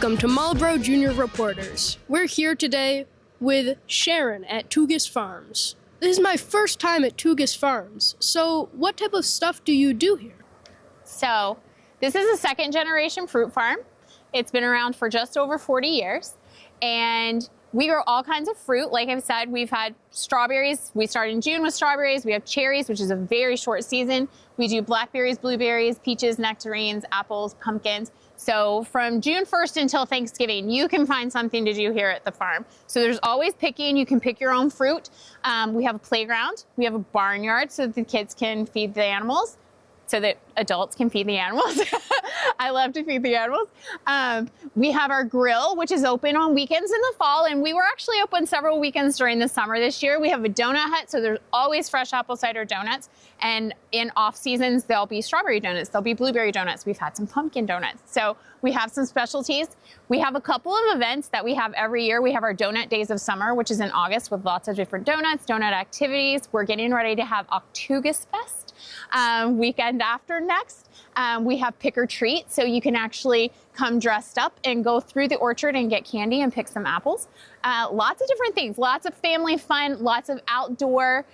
Welcome to Marlborough Junior Reporters. We're here today with Sharon at Tougas Farms. This is my first time at Tougas Farms, so what type of stuff do you do here? So this is a second generation fruit farm. It's been around for just over 40 years, and we grow all kinds of fruit. Like I've said, we've had strawberries. We started in June with strawberries. We have cherries, which is a very short season. We do blackberries, blueberries, peaches, nectarines, apples, pumpkins. So from June 1st until Thanksgiving, you can find something to do here at the farm. So there's always picking. You can pick your own fruit. We have a playground. We have a barnyard so that the kids can feed the animals, so that adults can feed the animals. I love to feed the animals. We have our grill, which is open on weekends in the fall, and we were actually open several weekends during the summer this year. We have a donut hut, so there's always fresh apple cider donuts, and in off seasons, there'll be strawberry donuts, there'll be blueberry donuts. We've had some pumpkin donuts. So we have some specialties. We have a couple of events that we have every year. We have our Donut Days of Summer, which is in August with lots of different donuts, donut activities. We're getting ready to have Tougas Fest weekend after next. We have pick or treat, so you can actually come dressed up and go through the orchard and get candy and pick some apples. Lots of different things, lots of family fun, lots of outdoor.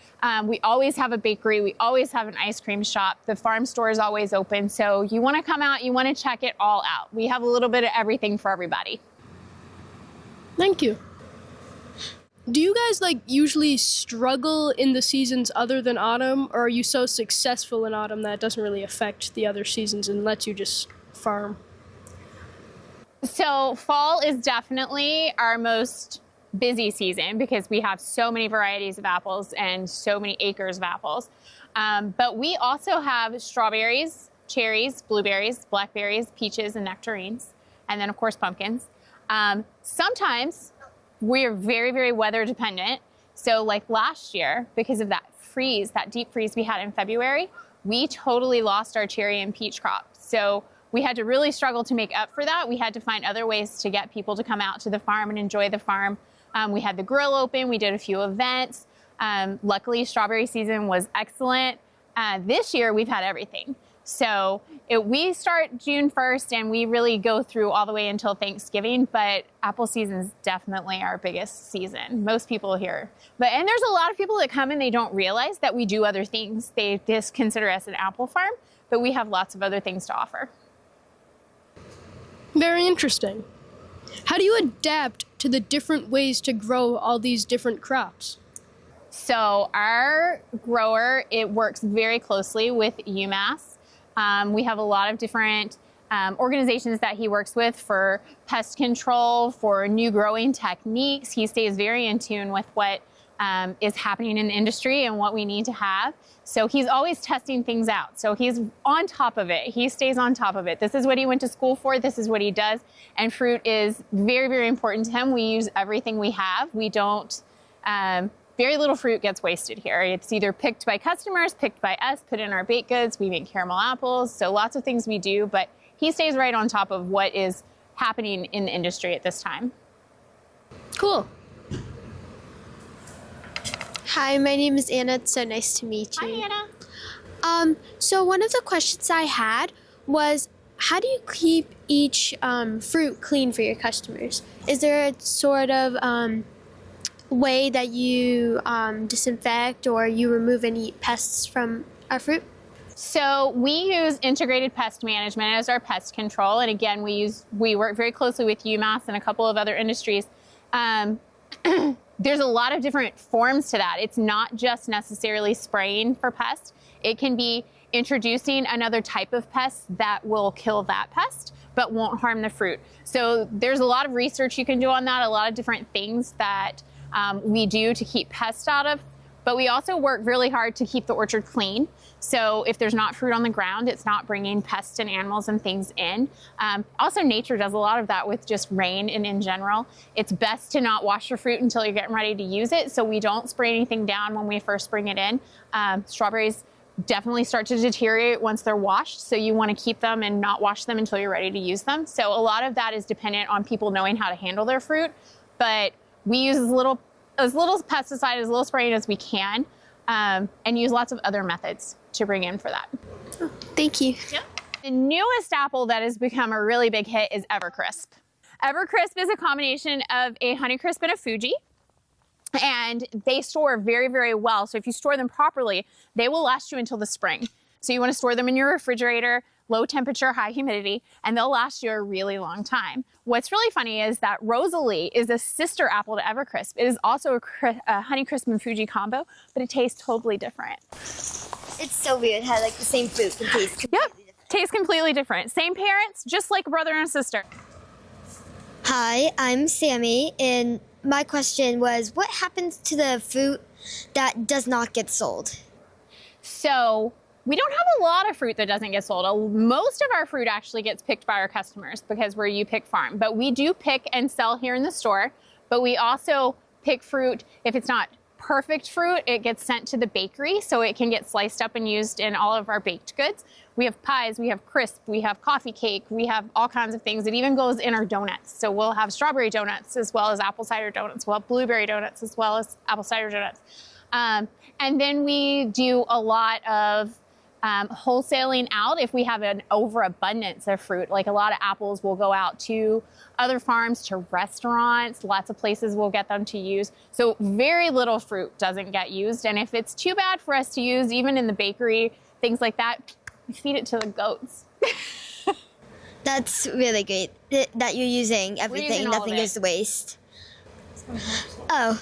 We always have a bakery. We always have an ice cream shop. The farm store is always open, so you want to come out, you want to check it all out. We have a little bit of everything for everybody. Thank you. Do you guys usually struggle in the seasons other than autumn, or are you so successful in autumn that it doesn't really affect the other seasons and lets you just farm? So fall is definitely our most busy season because we have so many varieties of apples and so many acres of apples. But we also have strawberries, cherries, blueberries, blackberries, peaches, and nectarines, and then of course pumpkins. Sometimes we are very, very weather dependent. So like last year, because of that freeze, that deep freeze we had in February, we totally lost our cherry and peach crop. So we had to really struggle to make up for that. We had to find other ways to get people to come out to the farm and enjoy the farm. We had the grill open. We did a few events. Luckily, strawberry season was excellent. This year, we've had everything. So we start June 1st and we really go through all the way until Thanksgiving, but apple season is definitely our biggest season. Most people here. And there's a lot of people that come and they don't realize that we do other things. They just consider us an apple farm, but we have lots of other things to offer. Very interesting. How do you adapt to the different ways to grow all these different crops? So our grower, it works very closely with UMass. We have a lot of different organizations that he works with for pest control, for new growing techniques. He stays very in tune with what is happening in the industry and what we need to have. So he's always testing things out. So he's on top of it. He stays on top of it. This is what he went to school for. This is what he does. And fruit is very, very important to him. We use everything we have. We don't... very little fruit gets wasted here. It's either picked by customers, picked by us, put in our baked goods. We make caramel apples, so lots of things we do, but he stays right on top of what is happening in the industry at this time. Cool. Hi, my name is Anna. It's so nice to meet you. Hi, Anna. So one of the questions I had was, how do you keep each fruit clean for your customers? Is there a sort of way that you disinfect or you remove any pests from our fruit? So we use integrated pest management as our pest control. And again, we work very closely with UMass and a couple of other industries. There's a lot of different forms to that. It's not just necessarily spraying for pests. It can be introducing another type of pest that will kill that pest, but won't harm the fruit. So there's a lot of research you can do on that, a lot of different things that we do to keep pests out of, but we also work really hard to keep the orchard clean. So if there's not fruit on the ground, it's not bringing pests and animals and things in. Also, nature does a lot of that with just rain and in general. It's best to not wash your fruit until you're getting ready to use it, so we don't spray anything down when we first bring it in. Strawberries definitely start to deteriorate once they're washed, so you want to keep them and not wash them until you're ready to use them. So a lot of that is dependent on people knowing how to handle their fruit, but we use as little pesticide, as little spraying as we can, and use lots of other methods to bring in for that. Thank you. Yeah. The newest apple that has become a really big hit is Evercrisp. Evercrisp is a combination of a Honeycrisp and a Fuji. And they store very, very well. So if you store them properly, they will last you until the spring. So you want to store them in your refrigerator, low temperature, high humidity, and they'll last you a really long time. What's really funny is that Rosalie is a sister apple to Evercrisp. It is also a Honeycrisp and Fuji combo, but it tastes totally different. It's so weird how like the same fruit can taste completely different. Tastes completely different. Same parents, just like brother and sister. Hi, I'm Sammy, and my question was, what happens to the fruit that does not get sold? So we don't have a lot of fruit that doesn't get sold. Most of our fruit actually gets picked by our customers because we're You Pick Farm. But we do pick and sell here in the store. But we also pick fruit. If it's not perfect fruit, it gets sent to the bakery so it can get sliced up and used in all of our baked goods. We have pies, we have crisp, we have coffee cake, we have all kinds of things. It even goes in our donuts. So we'll have strawberry donuts as well as apple cider donuts. We'll have blueberry donuts as well as apple cider donuts. And then we do a lot of wholesaling out if we have an overabundance of fruit. Like a lot of apples will go out to other farms, to restaurants, lots of places will get them to use. So very little fruit doesn't get used. And if it's too bad for us to use, even in the bakery, things like that, we feed it to the goats. That's really great that you're using everything. Using all Nothing of it. is waste. Oh,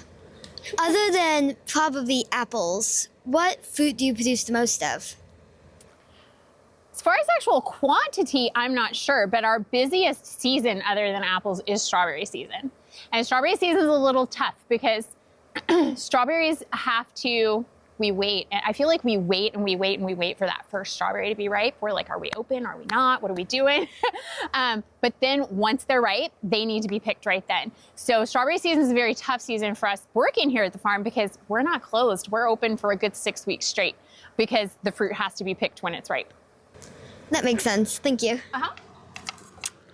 other than probably apples, what fruit do you produce the most of? As far as actual quantity, I'm not sure, but our busiest season other than apples is strawberry season. And strawberry season is a little tough because strawberries we wait. And I feel like we wait and we wait and we wait for that first strawberry to be ripe. We're like, are we open? Are we not? What are we doing? But then once they're ripe, they need to be picked right then. So strawberry season is a very tough season for us working here at the farm because we're not closed. We're open for a good 6 weeks straight because the fruit has to be picked when it's ripe. That makes sense. Thank you.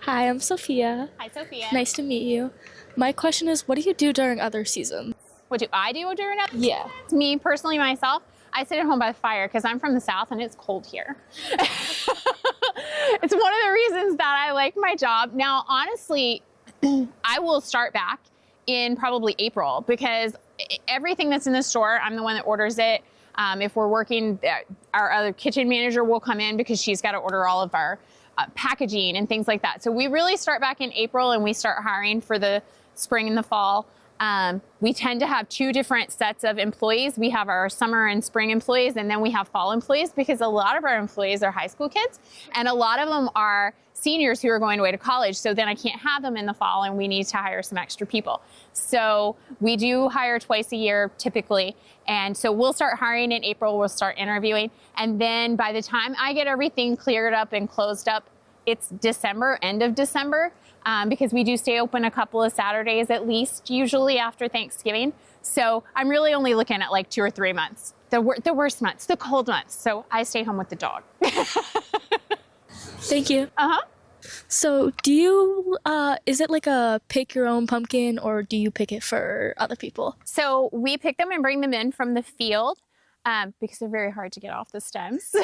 Hi, I'm Sophia. Hi, Sophia. Nice to meet you. My question is, what do you do during other seasons? What do I do during that? Yeah. Me personally, myself, I sit at home by the fire because I'm from the South and it's cold here. It's one of the reasons that I like my job. Now, honestly, I will start back in probably April because everything that's in the store, I'm the one that orders it. If we're working, our other kitchen manager will come in because she's got to order all of our packaging and things like that. So we really start back in April and we start hiring for the spring and the fall. We tend to have 2 different sets of employees. We have our summer and spring employees, and then we have fall employees because a lot of our employees are high school kids, and a lot of them are seniors who are going away to college. So then I can't have them in the fall, and we need to hire some extra people. So we do hire twice a year typically, and so we'll start hiring in April. We'll start interviewing, and then by the time I get everything cleared up and closed up, it's December, end of December. Because we do stay open a couple of Saturdays at least, usually after Thanksgiving. So I'm really only looking at like 2 or 3 months, the worst months, the cold months. So I stay home with the dog. Thank you. So do you, is it like a pick your own pumpkin or do you pick it for other people? So we pick them and bring them in from the field. Because they're very hard to get off the stems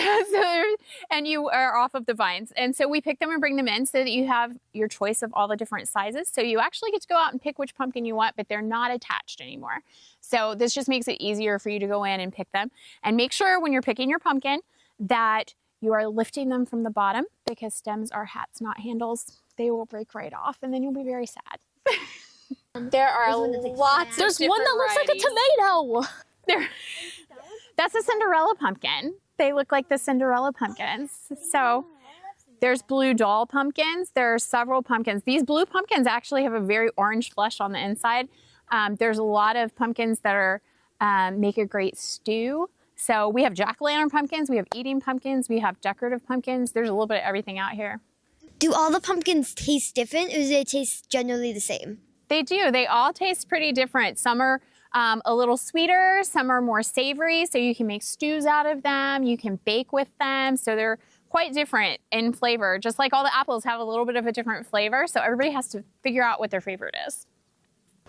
and you are off of the vines. And so we pick them and bring them in so that you have your choice of all the different sizes. So you actually get to go out and pick which pumpkin you want, but they're not attached anymore. So this just makes it easier for you to go in and pick them. And make sure when you're picking your pumpkin that you are lifting them from the bottom because stems are hats, not handles. They will break right off and then you'll be very sad. There are lots There's of one that looks like a tomato. That's a Cinderella pumpkin. They look like the Cinderella pumpkins. So there's blue doll pumpkins. There are several pumpkins. These blue pumpkins actually have a very orange flesh on the inside. There's a lot of pumpkins that are make a great stew. So we have jack-o'-lantern pumpkins, we have eating pumpkins, we have decorative pumpkins. There's a little bit of everything out here. Do all the pumpkins taste different, or do they taste generally the same? They do. They all taste pretty different. Some are a little sweeter, some are more savory, so you can make stews out of them, you can bake with them, so they're quite different in flavor. Just like all the apples have a little bit of a different flavor, so everybody has to figure out what their favorite is.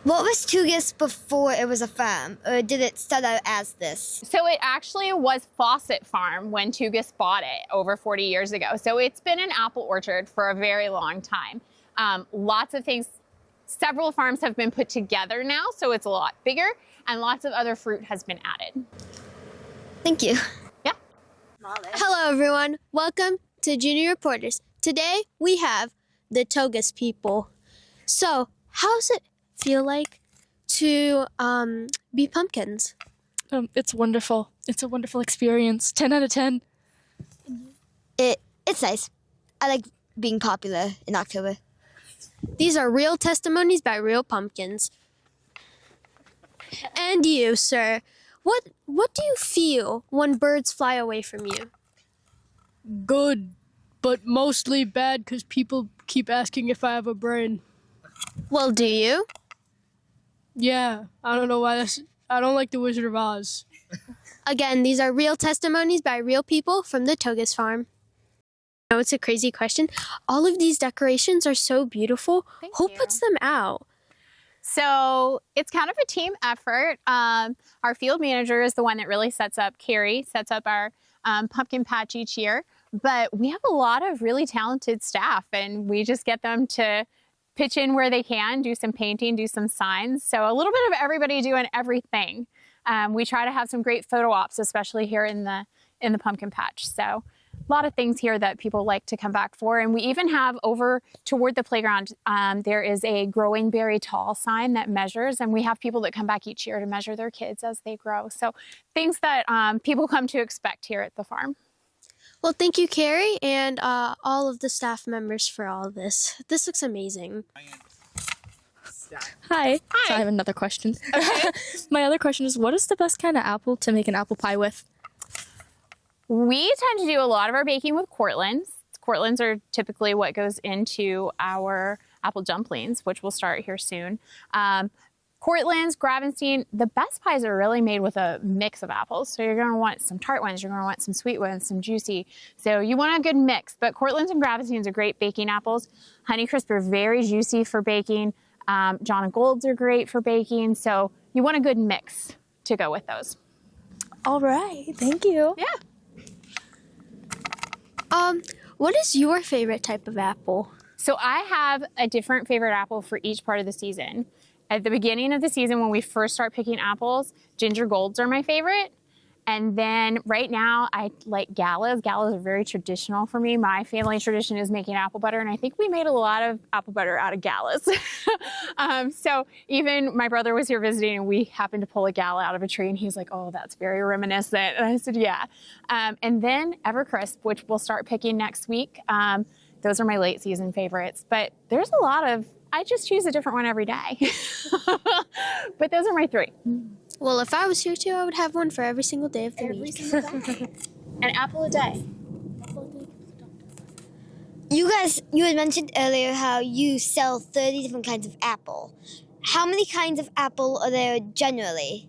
What was Tougas before it was a farm, or did it start out as this? So it actually was Fawcett Farm when Tougas bought it over 40 years ago. So it's been an apple orchard for a very long time. Lots of things, several farms have been put together now, so it's a lot bigger, and lots of other fruit has been added. Thank you. Yeah. Hello, everyone. Welcome to Junior Reporters. Today we have the Tougas people. So, how does it feel like to be pumpkins? It's wonderful. It's a wonderful experience. 10 out of 10. It's nice. I like being popular in October. These are real testimonies by real pumpkins. And you, sir, what do you feel when birds fly away from you? Good, but mostly bad because people keep asking if I have a brain. Well, do you? Yeah, I don't know why I don't like the Wizard of Oz. Again, these are real testimonies by real people from the Tougas farm. I know it's a crazy question. All of these decorations are so beautiful. Who puts them out? So it's kind of a team effort. Our field manager is the one that really Carrie sets up our pumpkin patch each year. But we have a lot of really talented staff, and we just get them to pitch in where they can, do some painting, do some signs. So a little bit of everybody doing everything. We try to have some great photo ops, especially here in the pumpkin patch. So a lot of things here that people like to come back for. And we even have over toward the playground, there is a growing very tall sign that measures, and we have people that come back each year to measure their kids as they grow. So things that people come to expect here at the farm. Well, thank you, Carrie, and all of the staff members for all of this. This looks amazing. Hi. So I have another question. Okay. My other question is, what is the best kind of apple to make an apple pie with? We tend to do a lot of our baking with Cortlands. Cortlands are typically what goes into our apple dumplings, which will start here soon. Cortlands, Gravenstein, the best pies are really made with a mix of apples. So you're going to want some tart ones, you're going to want some sweet ones, some juicy. So you want a good mix, but Cortlands and Gravensteins are great baking apples. Honeycrisp are very juicy for baking. John and Golds are great for baking. So you want a good mix to go with those. All right. Thank you. Yeah. What is your favorite type of apple? So I have a different favorite apple for each part of the season. At the beginning of the season, when we first start picking apples, ginger golds are my favorite. And then right now, I like galas. Galas are very traditional for me. My family tradition is making apple butter, and I think we made a lot of apple butter out of galas. So even my brother was here visiting, and we happened to pull a gala out of a tree, and he's like, oh, that's very reminiscent. And I said, yeah. And then Evercrisp, which we'll start picking next week. Those are my late season favorites. But there's a lot of, I just choose a different one every day. But those are my three. Well, if I was here too, I would have one for every single day of the week. An apple a day. You had mentioned earlier how you sell 30 different kinds of apple. How many kinds of apple are there generally?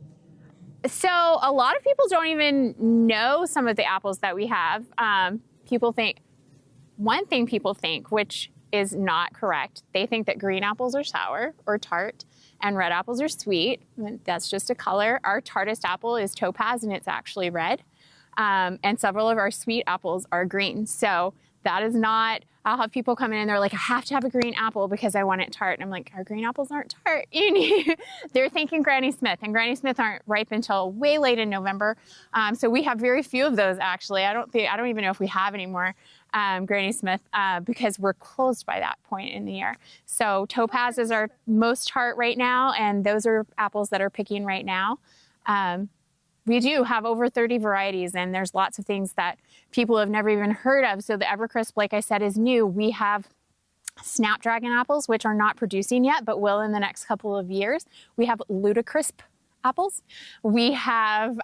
So a lot of people don't even know some of the apples that we have. One thing people think, which is not correct, they think that green apples are sour or tart and red apples are sweet. That's just a color. Our tartest apple is topaz, and it's actually red. And several of our sweet apples are green. So that is not, I'll have people come in and they're like, I have to have a green apple because I want it tart. And I'm like, our green apples aren't tart. They're thinking Granny Smith, and Granny Smith aren't ripe until way late in November. So we have very few of those, actually. I don't even know if we have any more Granny Smith because we're closed by that point in the year. So topaz is our most tart right now, and those are apples that are picking right now. We do have over 30 varieties, and there's lots of things that people have never even heard of. So the Evercrisp, like I said, is new. We have Snapdragon apples, which are not producing yet, but will in the next couple of years. We have Ludicrisp apples. We have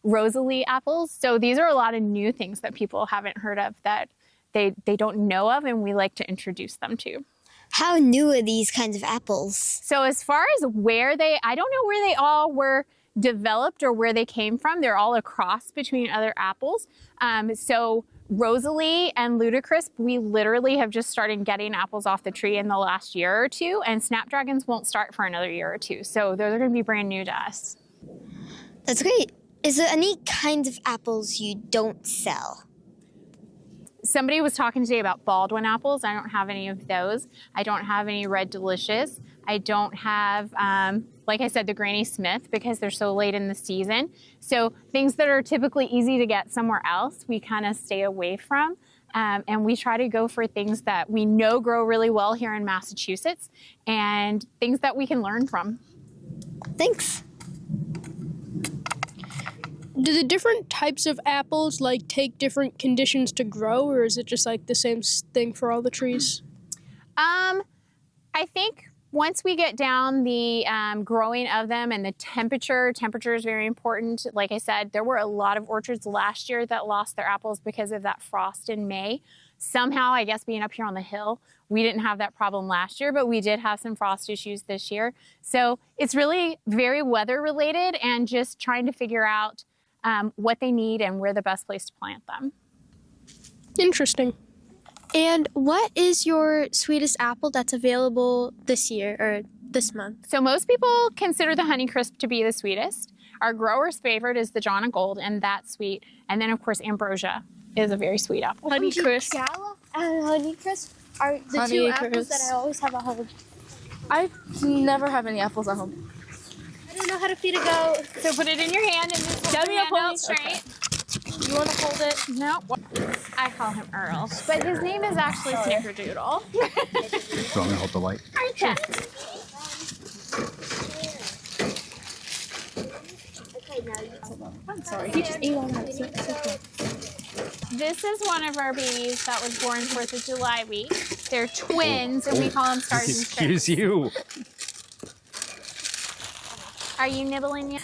Rosalie apples. So these are a lot of new things that people haven't heard of that they don't know of, and we like to introduce them to. How new are these kinds of apples? So as far as I don't know where they all were developed or where they came from. They're all a cross between other apples. So Rosalie and Ludicrisp, we literally have just started getting apples off the tree in the last year or two, and Snapdragons won't start for another year or two. So those are going to be brand new to us. That's great. Is there any kinds of apples you don't sell? somebody was talking today about Baldwin apples. I don't have any of those. I don't have any Red Delicious. I don't have, like I said, the Granny Smith because they're so late in the season. So things that are typically easy to get somewhere else, we kind of stay away from. And we try to go for things that we know grow really well here in Massachusetts and things that we can learn from. Thanks. Do the different types of apples like take different conditions to grow, or is it just like the same thing for all the trees? I think once we get down the growing of them and the temperature is very important. Like I said, there were a lot of orchards last year that lost their apples because of that frost in May. Somehow, I guess being up here on the hill, we didn't have that problem last year, but we did have some frost issues this year. So it's really very weather related and just trying to figure out what they need and where the best place to plant them. Interesting. And what is your sweetest apple that's available this year or this month? So most people consider the Honeycrisp to be the sweetest. Our grower's favorite is the John and Gold, and that's sweet. And then, of course, Ambrosia is a very sweet apple. Honeycrisp. Gala and Honeycrisp are the two apples that I always have at home. I never have any apples at home. I don't know how to feed a goat. So put it in your hand and just hold your hand out straight. You want to hold it? No. I call him Earl, but his name is actually Snickerdoodle. Do you want me to hold the light? Okay. I'm sorry. He just ate all that. This is one of our babies that was born 4th of July week. They're twins, and we call them Stars and Strips. Excuse you. Are you nibbling yet?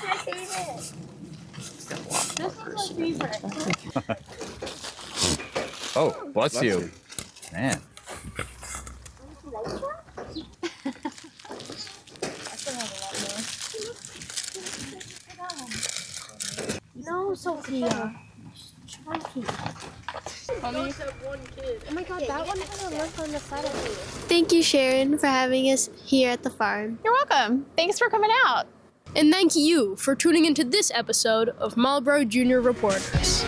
Oh, bless you. Man. No, Sophia. Oh my god, that one has a lump on the side of it. Thank you, Sharon, for having us here at the farm. You're welcome. Thanks for coming out. And thank you for tuning into this episode of Marlborough Junior Reporters.